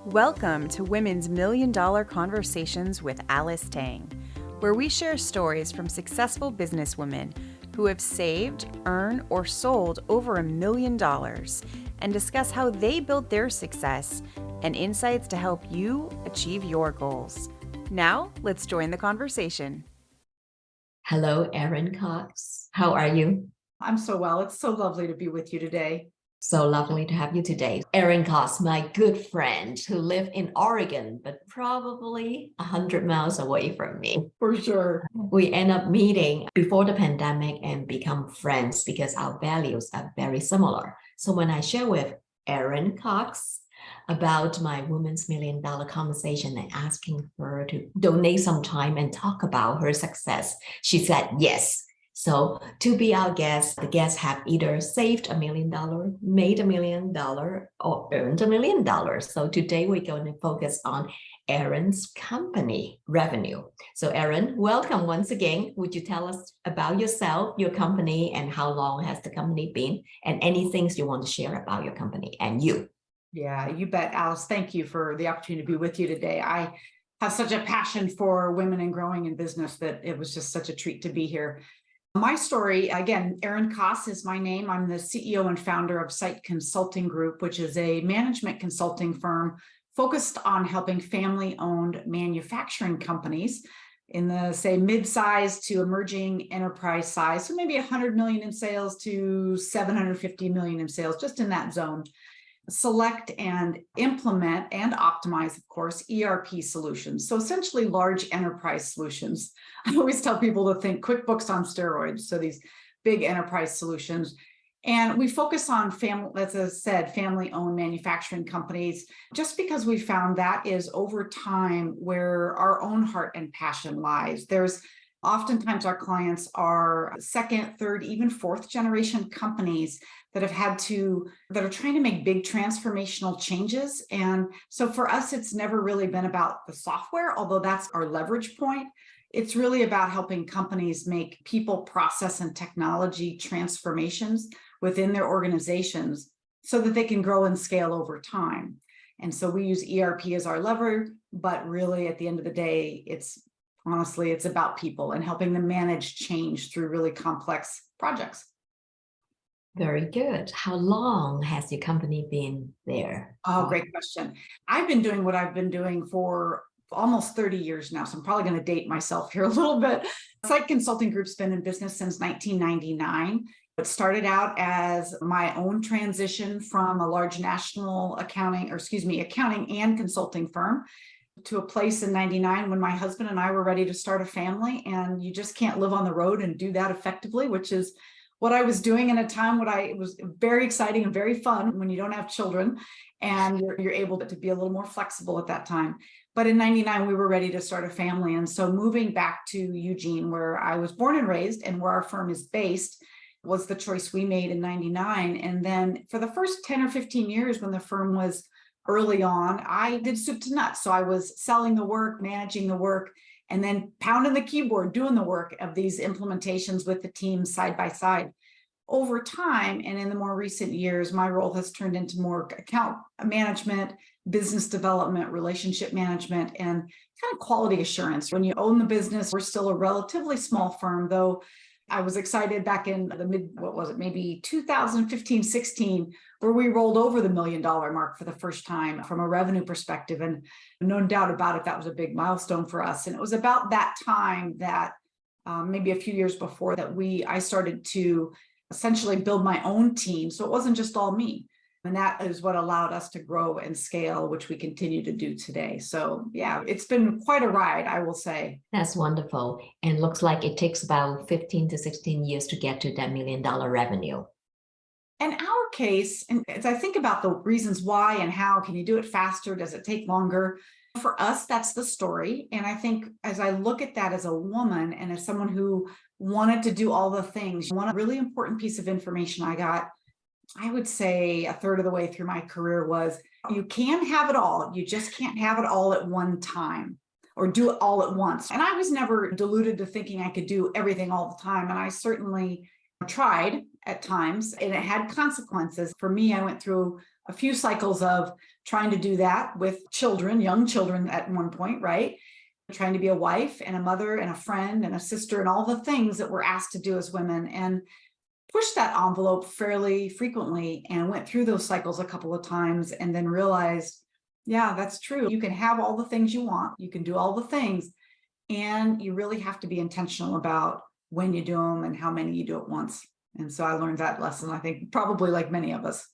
Welcome to Women's Million Dollar Conversations with Alice Tang, where we share stories from successful businesswomen who have saved, earned, or sold over $1 million and discuss how they built their success and insights to help you achieve your goals. Now, let's join the conversation. Hello, Erin Koss. How are you? I'm so well. It's so lovely to be with you today. So lovely to have you today. Erin Koss, my good friend who live in Oregon, but probably 100 miles away from me. For sure. We end up meeting before the pandemic and become friends because our values are very similar. So when I share with Erin Koss about my Women's Million Dollar conversation and asking her to donate some time and talk about her success, she said yes. So to be our guest, the guests have either saved $1 million, made $1 million, or earned $1 million. So today we're going to focus on Erin's company revenue. So Erin, welcome once again. Would you tell us about yourself, your company, and how long has the company been, and any things you want to share about your company and you? Yeah, you bet, Alice. Thank you for the opportunity to be with you today. I have such a passion for women and growing in business that it was just such a treat to be here. My story, again, Erin Koss is my name. I'm the CEO and founder of Syte Consulting Group, which is a management consulting firm focused on helping family-owned manufacturing companies in the, say, mid-size to emerging enterprise size, so maybe 100 million in sales to 750 million in sales, just in that zone, select and implement and optimize, of course, ERP solutions. So essentially large enterprise solutions. I always tell people to think QuickBooks on steroids. So these big enterprise solutions. And we focus on family, as I said, family-owned manufacturing companies, just because we found that is over time where our own heart and passion lies. There's oftentimes our clients are second, third, even fourth generation companies that are trying to make big transformational changes. And so for us, it's never really been about the software, although that's our leverage point. It's really about helping companies make people, process, and technology transformations within their organizations so that they can grow and scale over time. And so we use ERP as our lever, but really at the end of the day, it's about people and helping them manage change through really complex projects. Very good. How long has your company been there? Oh, great question. I've been doing what I've been doing for almost 30 years now, so I'm probably going to date myself here a little bit. Syte Consulting Group's been in business since 1999. It started out as my own transition from a large national accounting and consulting firm to a place in 99 when my husband and I were ready to start a family. And you just can't live on the road and do that effectively, which is what I was doing in a time when it was very exciting and very fun when you don't have children and you're able to be a little more flexible at that time. But in 99, we were ready to start a family. And so moving back to Eugene, where I was born and raised and where our firm is based, was the choice we made in 99. And then for the first 10 or 15 years when the firm was early on, I did soup to nuts. So I was selling the work, managing the work, and then pounding the keyboard, doing the work of these implementations with the team side by side. Over time, and in the more recent years, my role has turned into more account management, business development, relationship management, and kind of quality assurance. When you own the business, we're still a relatively small firm, though I was excited back in the maybe 2015, 16, where we rolled over the $1 million mark for the first time from a revenue perspective. And no doubt about it, that was a big milestone for us. And it was about that time that maybe a few years before that I started to essentially build my own team. So it wasn't just all me. And that is what allowed us to grow and scale, which we continue to do today. So yeah, it's been quite a ride, I will say. That's wonderful. And looks like it takes about 15 to 16 years to get to that $1 million revenue. In our case, and as I think about the reasons why and how, can you do it faster? Does it take longer? For us, that's the story. And I think as I look at that as a woman and as someone who wanted to do all the things, one really important piece of information I got, I would say a third of the way through my career, was you can have it all. You just can't have it all at one time or do it all at once. And I was never deluded to thinking I could do everything all the time. And I certainly tried at times, and it had consequences. For me, I went through a few cycles of trying to do that with children, young children at one point, right? Trying to be a wife and a mother and a friend and a sister and all the things that we're asked to do as women, and pushed that envelope fairly frequently, and went through those cycles a couple of times, and then realized, yeah, that's true. You can have all the things you want, you can do all the things, and you really have to be intentional about when you do them and how many you do at once. And so I learned that lesson, I think, probably like many of us.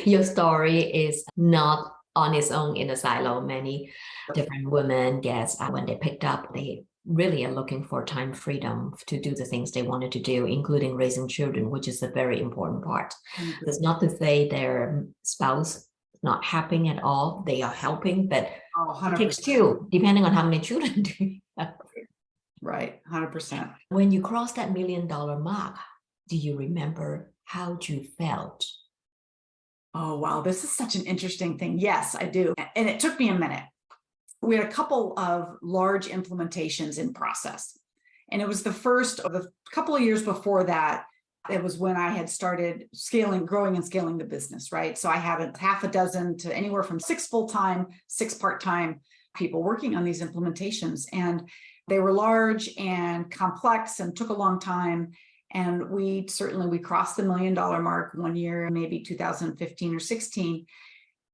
Your story is not on its own in a silo. Many different women, yes, when they picked up, they really are looking for time freedom to do the things they wanted to do, including raising children, which is a very important part. That's not to say their spouse is not helping at all. They are helping, but it takes two, depending on how many children do you have. Right, 100%. When you cross that $1 million mark, do you remember how you felt? Oh, wow. This is such an interesting thing. Yes, I do. And it took me a minute. We had a couple of large implementations in process. And it was the first of the couple of years before that. It was when I had started growing and scaling the business, right? So I had a half a dozen to anywhere from 6 full-time, 6 part-time people working on these implementations. And they were large and complex and took a long time. And we crossed the $1 million mark one year, maybe 2015 or 16.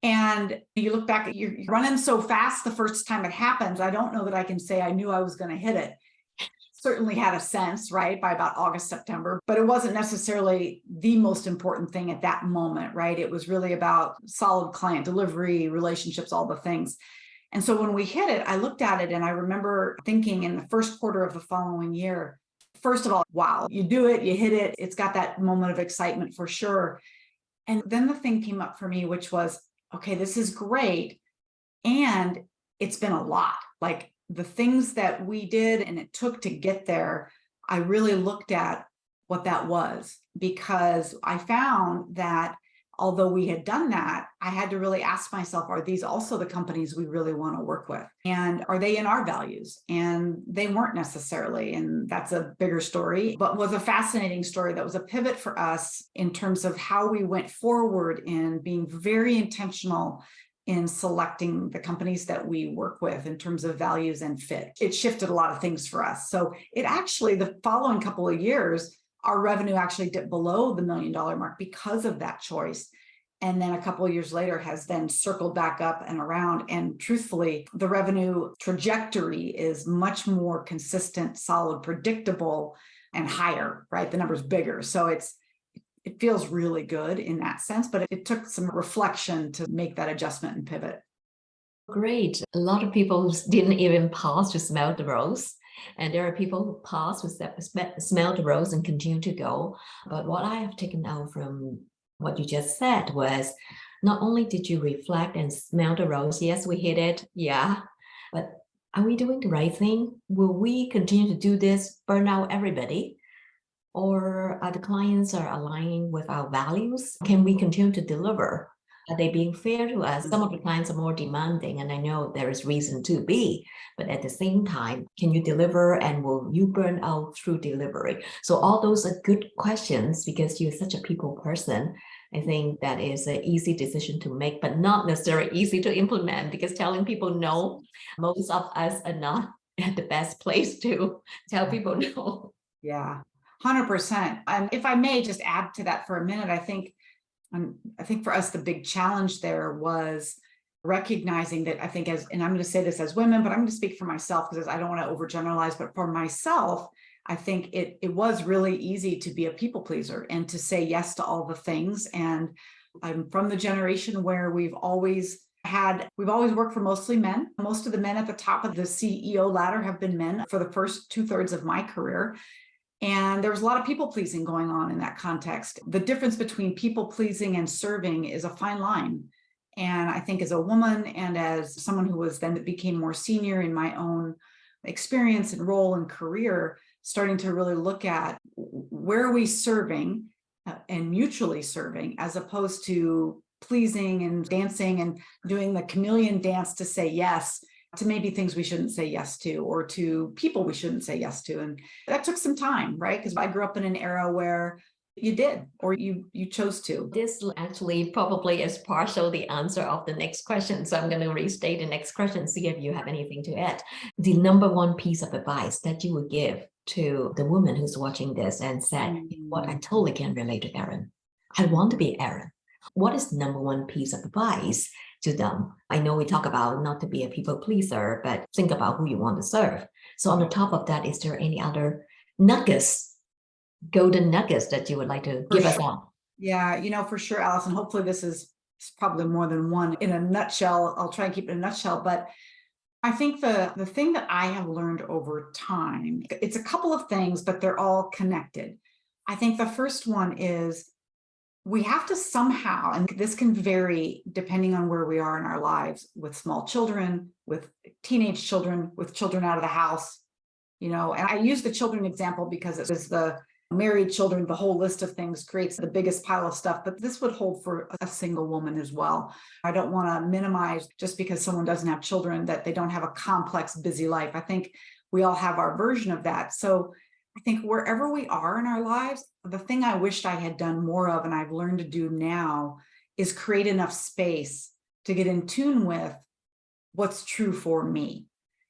And you look back, you're running so fast the first time it happens. I don't know that I can say I knew I was going to hit it. Certainly had a sense, right, by about August, September, but it wasn't necessarily the most important thing at that moment, right? It was really about solid client delivery, relationships, all the things. And so when we hit it, I looked at it and I remember thinking in the first quarter of the following year, first of all, wow, you do it, you hit it. It's got that moment of excitement for sure. And then the thing came up for me, which was, okay, this is great. And it's been a lot. Like the things that we did and it took to get there, I really looked at what that was, because I found that although we had done that, I had to really ask myself, are these also the companies we really want to work with? And are they in our values? And they weren't necessarily. And that's a bigger story, but was a fascinating story that was a pivot for us in terms of how we went forward in being very intentional in selecting the companies that we work with in terms of values and fit. It shifted a lot of things for us. So it actually, the following couple of years, our revenue actually dipped below the $1 million mark because of that choice. And then a couple of years later has then circled back up and around. And truthfully, the revenue trajectory is much more consistent, solid, predictable, and higher, right? The number's bigger. So it feels really good in that sense, but it took some reflection to make that adjustment and pivot. Great. A lot of people didn't even pause to smell the rose. And there are people who pause to smell the rose and continue to go. But what I have taken out from what you just said was, not only did you reflect and smell the rose, yes, we hit it, yeah, but are we doing the right thing? Will we continue to do this, burn out everybody? Or are the clients aligning with our values? Can we continue to deliver? Are they being fair to us? Some of the clients are more demanding, and I know there is reason to be, but at the same time, can you deliver, and will you burn out through delivery? So all those are good questions, because you're such a people person. I think that is an easy decision to make, but not necessarily easy to implement, because telling people no, most of us are not at the best place to tell people no. Yeah, 100%. And if I may just add to that for a minute, I think for us, the big challenge there was recognizing that, I think, and I'm going to say this as women, but I'm going to speak for myself because I don't want to overgeneralize, but for myself, I think it was really easy to be a people pleaser and to say yes to all the things. And I'm from the generation where we've always worked for mostly men. Most of the men at the top of the CEO ladder have been men for the first 2/3 of my career. And there was a lot of people pleasing going on in that context. The difference between people pleasing and serving is a fine line. And I think as a woman and as someone who became more senior in my own experience and role and career, starting to really look at where are we serving and mutually serving, as opposed to pleasing and dancing and doing the chameleon dance to say yes, to maybe things we shouldn't say yes to, or to people we shouldn't say yes to. And that took some time, right? Because I grew up in an era where you did, or you chose to. This actually probably is partial the answer of the next question. So I'm going to restate the next question, see if you have anything to add. The number one piece of advice that you would give to the woman who's watching this and said, what, I totally can relate to Erin. I want to be Erin. What is the number one piece of advice to them? I know we talk about not to be a people pleaser, but think about who you want to serve. So on the top of that, is there any other golden nuggets that you would like to give us out? Yeah, for sure, Allison. Hopefully this is probably more than one in a nutshell. I'll try and keep it in a nutshell, but I think the thing that I have learned over time, it's a couple of things, but they're all connected. I think the first one is we have to somehow, and this can vary depending on where we are in our lives, with small children, with teenage children, with children out of the house, and I use the children example because it was the married children, the whole list of things creates the biggest pile of stuff, but this would hold for a single woman as well. I don't want to minimize just because someone doesn't have children that they don't have a complex, busy life. I think we all have our version of that. So I think wherever we are in our lives, the thing I wished I had done more of, and I've learned to do now, is create enough space to get in tune with what's true for me,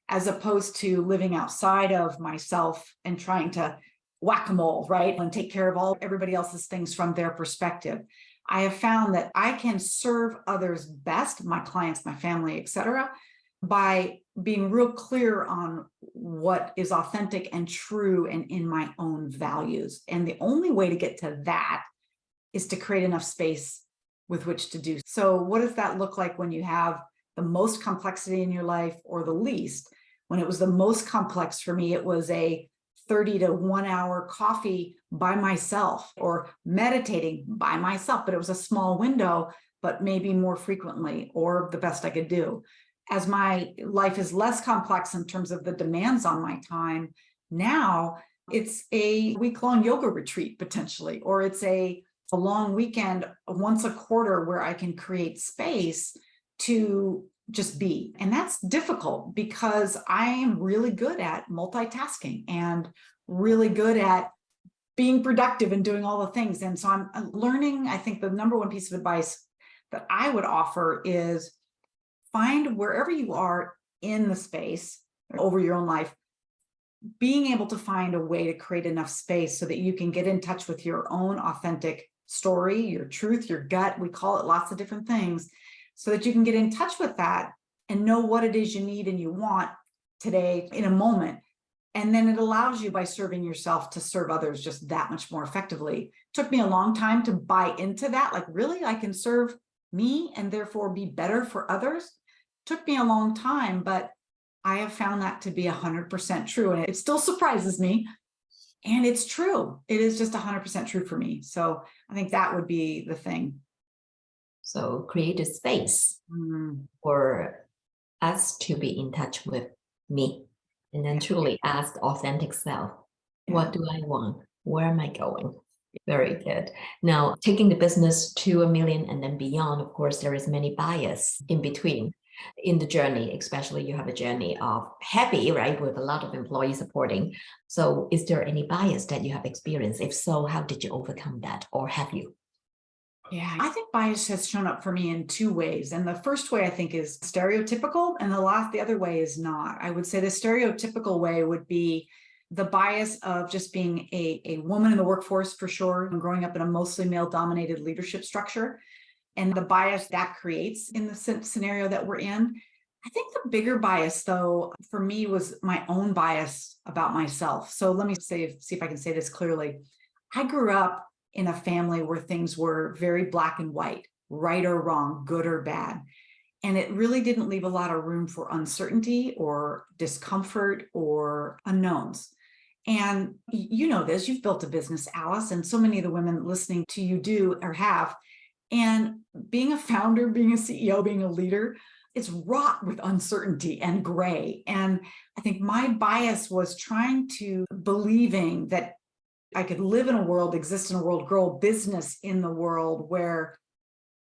as opposed to living outside of myself and trying to whack-a-mole, right? And take care of everybody else's things from their perspective. I have found that I can serve others best, my clients, my family, etc., by being real clear on what is authentic and true and in my own values. And the only way to get to that is to create enough space with which to do. So what does that look like when you have the most complexity in your life or the least? When it was the most complex for me, it was a 30 to 1 hour coffee by myself, or meditating by myself, but it was a small window, but maybe more frequently, or the best I could do. As my life is less complex in terms of the demands on my time, now it's a week-long yoga retreat potentially, or it's a long weekend once a quarter where I can create space to just be. And that's difficult because I am really good at multitasking and really good at being productive and doing all the things. And so I'm learning, I think the number one piece of advice that I would offer is find wherever you are in the space over your own life, being able to find a way to create enough space so that you can get in touch with your own authentic story, your truth, your gut. We call it lots of different things, so that you can get in touch with that and know what it is you need and you want today in a moment. And then it allows you, by serving yourself, to serve others just that much more effectively. It took me a long time to buy into that. Like, really, I can serve me and therefore be better for others. It took me a long time, but I have found that to be 100% true. And it still surprises me. And it's true. It is just 100% true for me. So I think that would be the thing. So create a space for us to be in touch with me, and then truly ask authentic self, what do I want? Where am I going? Very good. Now, taking the business to 1 million and then beyond, of course, there is many bias in between in the journey, especially you have a journey of heavy, right, with a lot of employees supporting. So is there any bias that you have experienced? If so, how did you overcome that, or have you? Yeah, I think bias has shown up for me in two ways. And the first way, I think, is stereotypical, and the other way is not. I would say the stereotypical way would be the bias of just being a woman in the workforce, for sure, and growing up in a mostly male-dominated leadership structure, and the bias that creates in the scenario that we're in. I think the bigger bias, though, for me was my own bias about myself. So let me see if I can say this clearly. I grew up in a family where things were very black and white, right or wrong, good or bad. And it really didn't leave a lot of room for uncertainty or discomfort or unknowns. And you know this, you've built a business, Alice, and so many of the women listening to you do or have. And being a founder, being a CEO, being a leader, it's wrought with uncertainty and gray. And I think my bias was trying to believing that I could live in a world, exist in a world, grow a business in the world where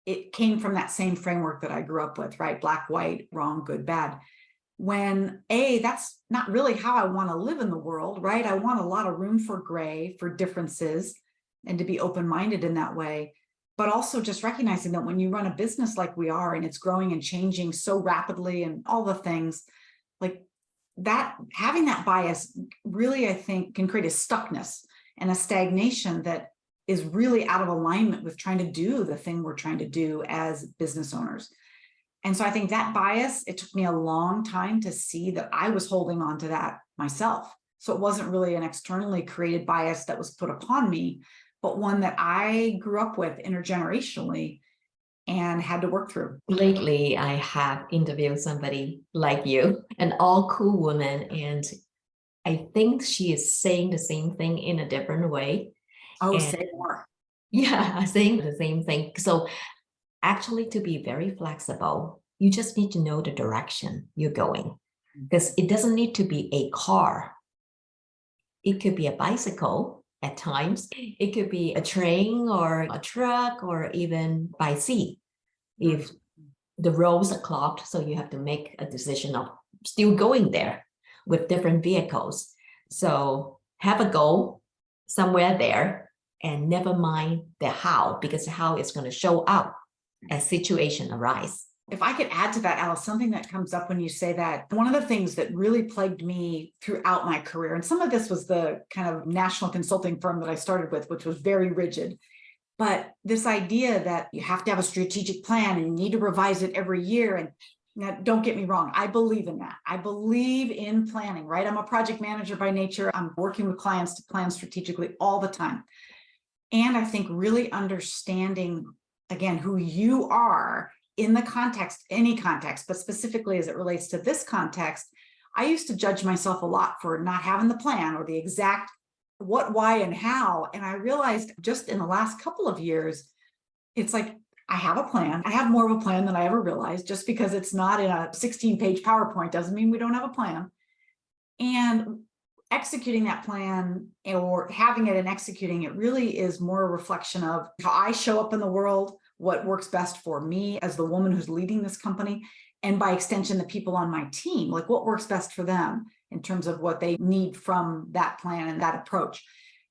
it came from that same framework that I grew up with, right? Black, white, wrong, good, bad. when that's not really how I want to live in the world, right? I want a lot of room for gray, for differences, and to be open-minded in that way. But also just recognizing that when you run a business like we are, and it's growing and changing so rapidly and all the things, like that, having that bias really, I think, can create a stuckness and a stagnation that is really out of alignment with trying to do the thing we're trying to do as business owners. And so I think that bias, it took me a long time to see that I was holding on to that myself. So it wasn't really an externally created bias that was put upon me, but one that I grew up with intergenerationally and had to work through. Lately, I have interviewed somebody like you, an all cool woman, and I think she is saying the same thing in a different way. Oh, And say more. yeah, saying the same thing. So actually, to be very flexible, you just need to know the direction you're going, because it doesn't need to be a car. It could be a bicycle at times. It could be a train or a truck or even by sea. If the roads are clogged, so you have to make a decision of still going there with different vehicles. So have a goal somewhere there and never mind the how, because the how is going to show up as situation arise. If I could add to that, Alice, something that comes up when you say that, one of the things that really plagued me throughout my career, and some of this was the kind of national consulting firm that I started with, which was very rigid, but this idea that you have to have a strategic plan and you need to revise it every year. And now, don't get me wrong, I believe in that. I believe in planning, right? I'm a project manager by nature. I'm working with clients to plan strategically all the time. And I think really understanding, again, who you are in the context, any context, but specifically as it relates to this context, I used to judge myself a lot for not having the plan or the exact what, why, and how. And I realized just in the last couple of years, it's like, I have a plan. I have more of a plan than I ever realized. Just because it's not in a 16-page PowerPoint doesn't mean we don't have a plan. And executing that plan or having it and executing it really is more a reflection of how I show up in the world, what works best for me as the woman who's leading this company, and by extension, the people on my team, like what works best for them in terms of what they need from that plan and that approach.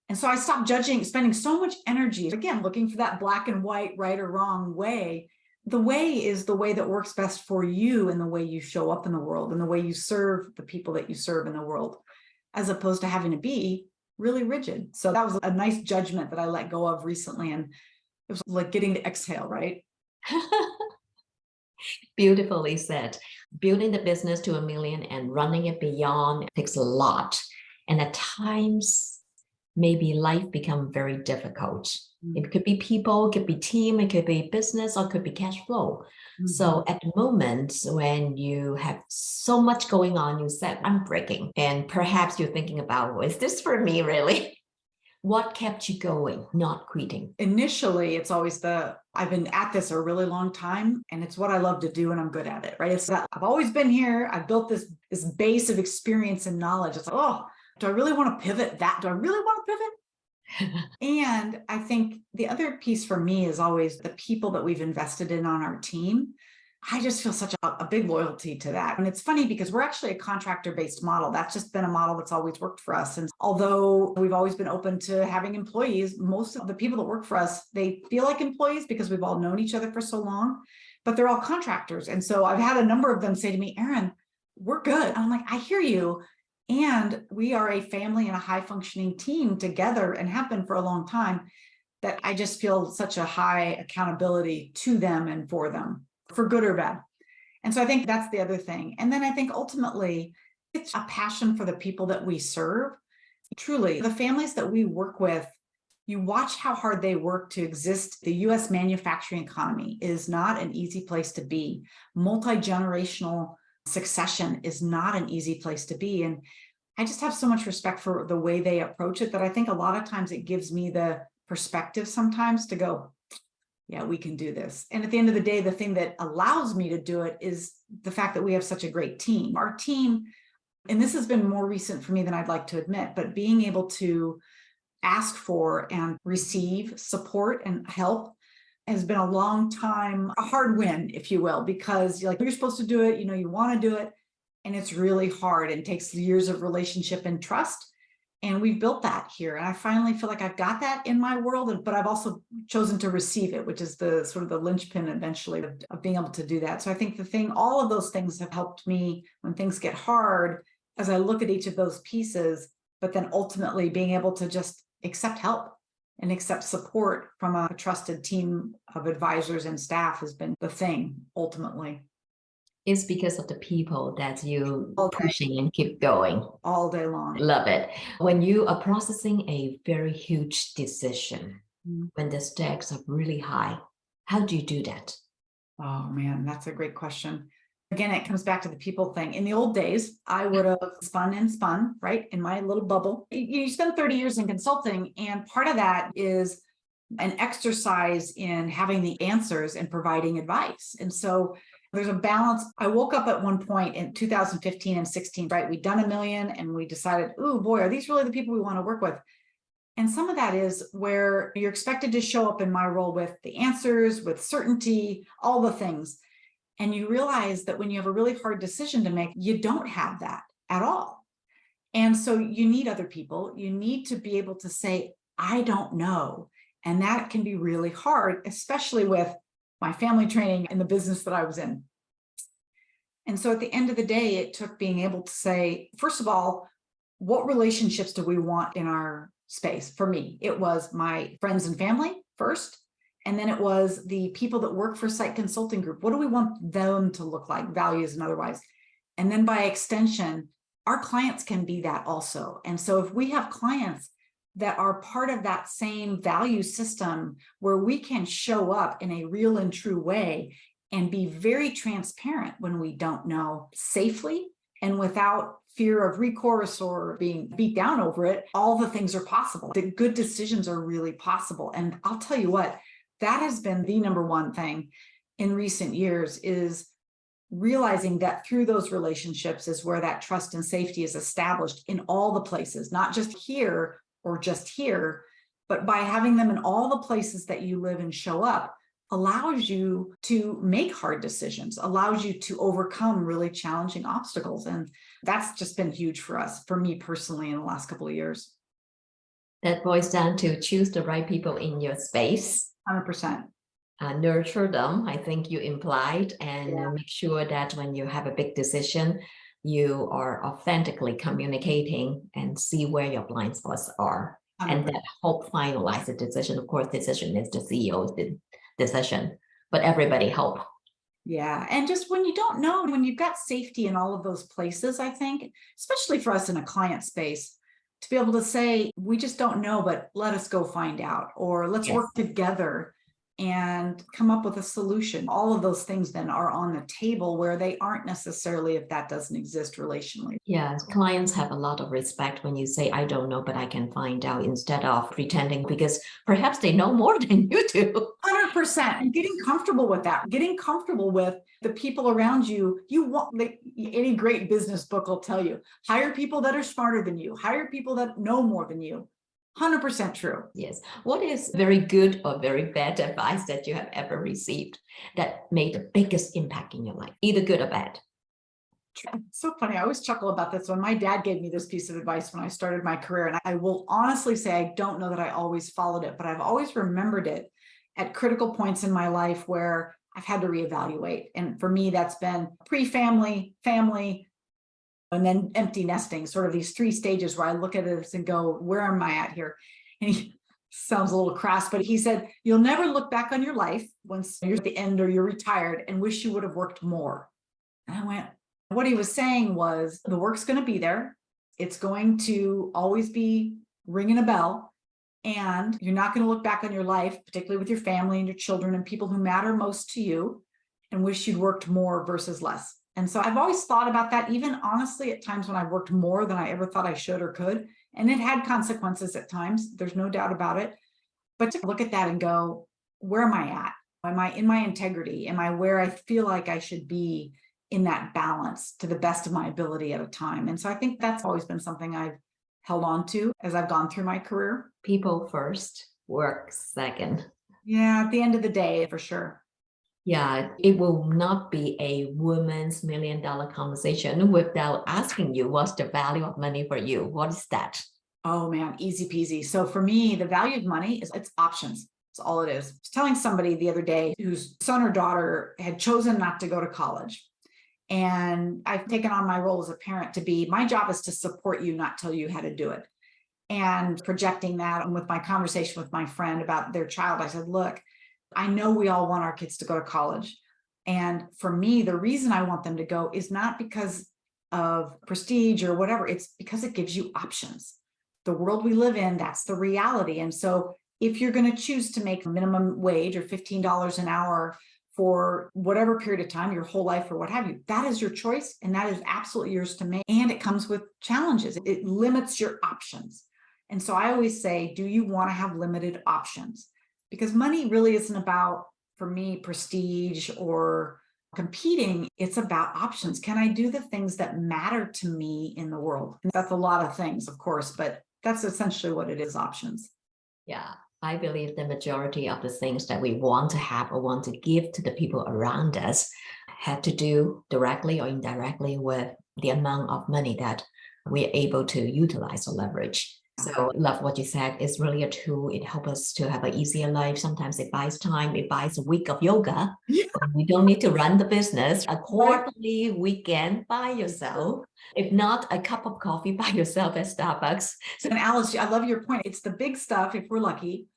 And so I stopped spending so much energy, again, looking for that black and white, right or wrong way. The way is the way that works best for you and the way you show up in the world and the way you serve the people that you serve in the world, as opposed to having to be really rigid. So that was a nice judgment that I let go of recently. And it was like getting to exhale, right? Beautifully said. Building the business to 1 million and running it beyond takes a lot. And at times, maybe life becomes very difficult. It could be people, it could be team, it could be business, or it could be cash flow. So at the moment when you have so much going on, you said, I'm breaking. And perhaps you're thinking about, well, is this for me really? What kept you going, not quitting? Initially, it's always I've been at this a really long time and it's what I love to do and I'm good at it, right? It's that I've always been here. I've built this base of experience and knowledge. It's like, oh, do I really want to pivot that? Do I really want to pivot? And I think the other piece for me is always the people that we've invested in on our team. I just feel such a big loyalty to that. And it's funny because we're actually a contractor-based model. That's just been a model that's always worked for us. And although we've always been open to having employees, most of the people that work for us, they feel like employees because we've all known each other for so long, but they're all contractors. And so I've had a number of them say to me, Erin, we're good. And I'm like, I hear you. And we are a family and a high functioning team together and have been for a long time, that I just feel such a high accountability to them and for them, for good or bad. And so I think that's the other thing. And then I think ultimately it's a passion for the people that we serve. Truly, the families that we work with, you watch how hard they work to exist. The US manufacturing economy is not an easy place to be. Multi-generational succession is not an easy place to be. And I just have so much respect for the way they approach it that I think a lot of times it gives me the perspective sometimes to go, yeah, we can do this. And at the end of the day, the thing that allows me to do it is the fact that we have such a great team. Our team, and this has been more recent for me than I'd like to admit, but being able to ask for and receive support and help has been a long time, a hard win, if you will, because you're supposed to do it, you want to do it. And it's really hard and takes years of relationship and trust. And we've built that here. And I finally feel like I've got that in my world, but I've also chosen to receive it, which is the sort of the linchpin eventually of being able to do that. So I think all of those things have helped me when things get hard, as I look at each of those pieces, but then ultimately being able to just accept help and accept support from a trusted team of advisors and staff has been the thing ultimately. It's because of the people that you All day. pushing and keep going. All day long. Love it. When you are processing a very huge decision, when the stakes are really high, how do you do that? Oh man, that's a great question. Again, it comes back to the people thing. In the old days, I would have spun, right? In my little bubble. You spend 30 years in consulting, and part of that is an exercise in having the answers and providing advice. And so there's a balance. I woke up at one point in 2015 and 16, right? We'd done $1 million and we decided, oh boy, are these really the people we want to work with? And some of that is where you're expected to show up in my role with the answers, with certainty, all the things. And you realize that when you have a really hard decision to make, you don't have that at all. And so you need other people. You need to be able to say, I don't know. And that can be really hard, especially with my family training and the business that I was in. And so at the end of the day, it took being able to say, first of all, what relationships do we want in our space? For me, it was my friends and family first. And then it was the people that work for Syte Consulting Group. What do we want them to look like, values and otherwise? And then by extension, our clients can be that also. And so if we have clients that are part of that same value system where we can show up in a real and true way and be very transparent when we don't know, safely and without fear of recourse or being beat down over it, all the things are possible. The good decisions are really possible. And I'll tell you what, that has been the number one thing in recent years, is realizing that through those relationships is where that trust and safety is established in all the places, not just here or just here, but by having them in all the places that you live and show up, allows you to make hard decisions, allows you to overcome really challenging obstacles. And that's just been huge for us, for me personally, in the last couple of years. That boils down to choose the right people in your space. 100%. Nurture them, I think you implied, and make sure that when you have a big decision, you are authentically communicating and see where your blind spots are. 100%. And that help finalize the decision. Of course, decision is the CEO's decision, but everybody help. Yeah. And just when you don't know, when you've got safety in all of those places, I think, especially for us in a client space, to be able to say, we just don't know, but let us go find out, or let's work together and come up with a solution. All of those things then are on the table where they aren't necessarily if that doesn't exist relationally. Yeah, clients have a lot of respect when you say, I don't know, but I can find out, instead of pretending, because perhaps they know more than you do. 100%. And getting comfortable with that, getting comfortable with the people around you. You want, like any great business book will tell you, hire people that are smarter than you, hire people that know more than you. 100% true. Yes. What is very good or very bad advice that you have ever received that made the biggest impact in your life, either good or bad? It's so funny. I always chuckle about this. When my dad gave me this piece of advice when I started my career, and I will honestly say, I don't know that I always followed it, but I've always remembered it at critical points in my life where I've had to reevaluate. And for me, that's been pre-family, family, and then empty nesting, sort of these three stages where I look at this and go, where am I at here? And he sounds a little crass, but he said, you'll never look back on your life once you're at the end or you're retired and wish you would have worked more. And I went, what he was saying was, the work's going to be there. It's going to always be ringing a bell. And you're not going to look back on your life, particularly with your family and your children and people who matter most to you, and wish you'd worked more versus less. And so I've always thought about that, even honestly, at times when I worked more than I ever thought I should or could. And it had consequences at times. There's no doubt about it. But to look at that and go, where am I at? Am I in my integrity? Am I where I feel like I should be in that balance to the best of my ability at a time? And so I think that's always been something I've held on to as I've gone through my career. People first, work second. Yeah, at the end of the day, for sure. Yeah, it will not be a woman's $1 million conversation without asking you what's the value of money for you. What is that? Oh man, easy peasy. So for me, the value of money is it's options. That's all it is. I was telling somebody the other day whose son or daughter had chosen not to go to college. And I've taken on my role as a parent to be, my job is to support you, not tell you how to do it. And projecting that, and with my conversation with my friend about their child, I said, look, I know we all want our kids to go to college. And for me, the reason I want them to go is not because of prestige or whatever, it's because it gives you options. The world we live in, that's the reality. And so if you're going to choose to make minimum wage or $15 an hour for whatever period of time, your whole life or what have you, that is your choice. And that is absolutely yours to make. And it comes with challenges. It limits your options. And so I always say, do you want to have limited options? Because money really isn't about, for me, prestige or competing. It's about options. Can I do the things that matter to me in the world? And that's a lot of things, of course, but that's essentially what it is, options. Yeah, I believe the majority of the things that we want to have or want to give to the people around us have to do directly or indirectly with the amount of money that we're able to utilize or leverage. So love what you said. It's really a tool. It helps us to have an easier life. Sometimes it buys time. It buys a week of yoga. Yeah. You don't need to run the business. A quarterly weekend by yourself. If not, a cup of coffee by yourself at Starbucks. And Alice, I love your point. It's the big stuff, if we're lucky,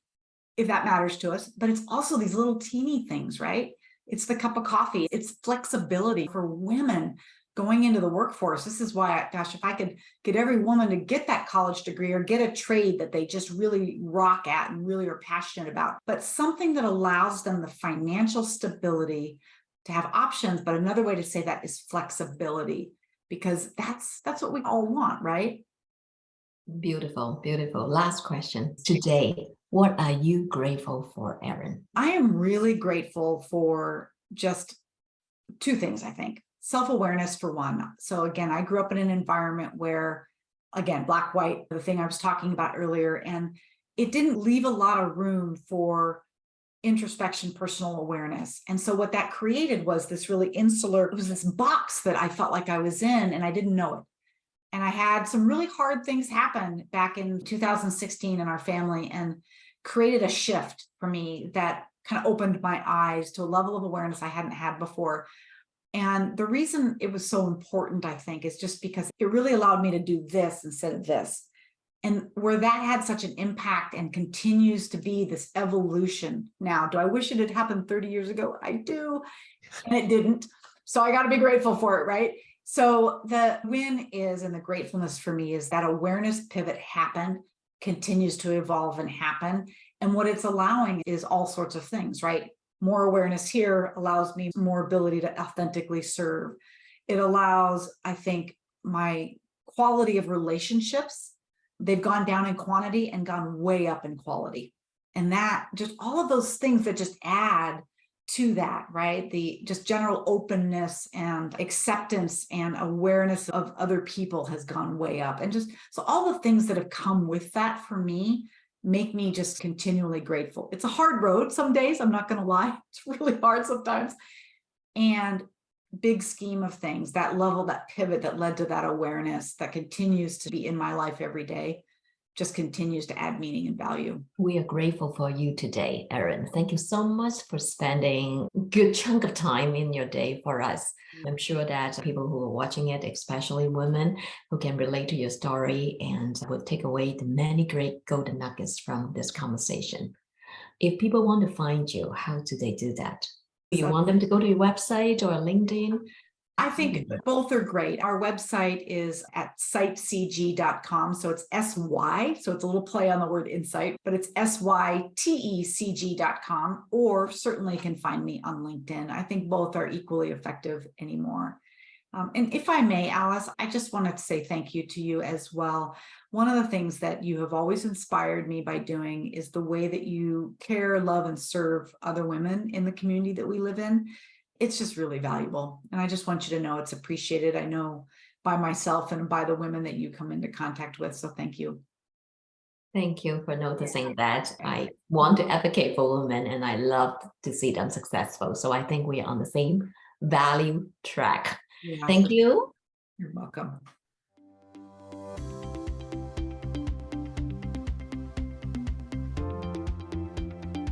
if that matters to us, but it's also these little teeny things, right? It's the cup of coffee. It's flexibility for women going into the workforce. This is why, gosh, if I could get every woman to get that college degree or get a trade that they just really rock at and really are passionate about, but something that allows them the financial stability to have options. But another way to say that is flexibility, because that's what we all want, right? Beautiful, beautiful. Last question. Today, what are you grateful for, Erin? I am really grateful for just two things, I think. Self-awareness for one. So again, I grew up in an environment where, again, black, white, the thing I was talking about earlier, and it didn't leave a lot of room for introspection, personal awareness. And so what that created was this really insular, it was this box that I felt like I was in and I didn't know it. And I had some really hard things happen back in 2016 in our family and created a shift for me that kind of opened my eyes to a level of awareness I hadn't had before. And the reason it was so important, I think, is just because it really allowed me to do this instead of this. And where that had such an impact and continues to be this evolution now. Do I wish it had happened 30 years ago? I do, and it didn't. So I got to be grateful for it, right? So the win is, and the gratefulness for me is that awareness pivot happened, continues to evolve and happen. And what it's allowing is all sorts of things, right? More awareness here allows me more ability to authentically serve. It allows, I think, my quality of relationships, they've gone down in quantity and gone way up in quality. And that just all of those things that just add to that, right? The just general openness and acceptance and awareness of other people has gone way up. And just so all the things that have come with that for me make me just continually grateful. It's a hard road some days, I'm not going to lie. It's really hard sometimes. And big scheme of things, that level, that pivot that led to that awareness that continues to be in my life every day, just continues to add meaning and value. We are grateful for you today, Erin. Thank you so much for spending a good chunk of time in your day for us. I'm sure that people who are watching it, especially women who can relate to your story and will take away the many great golden nuggets from this conversation. If people want to find you, how do they do that? Do you want them to go to your website or LinkedIn? I think both are great. Our website is at sytecg.com. So it's SY. So it's a little play on the word insight, but it's sytecg.com, or certainly can find me on LinkedIn. I think both are equally effective anymore. And if I may, Alice, I just wanted to say thank you to you as well. One of the things that you have always inspired me by doing is the way that you care, love, and serve other women in the community that we live in. It's just really valuable. And I just want you to know it's appreciated. I know by myself and by the women that you come into contact with. So thank you. Thank you for noticing that. I want to advocate for women and I love to see them successful. So I think we are on the same value track. Yeah, Thank you. You're welcome.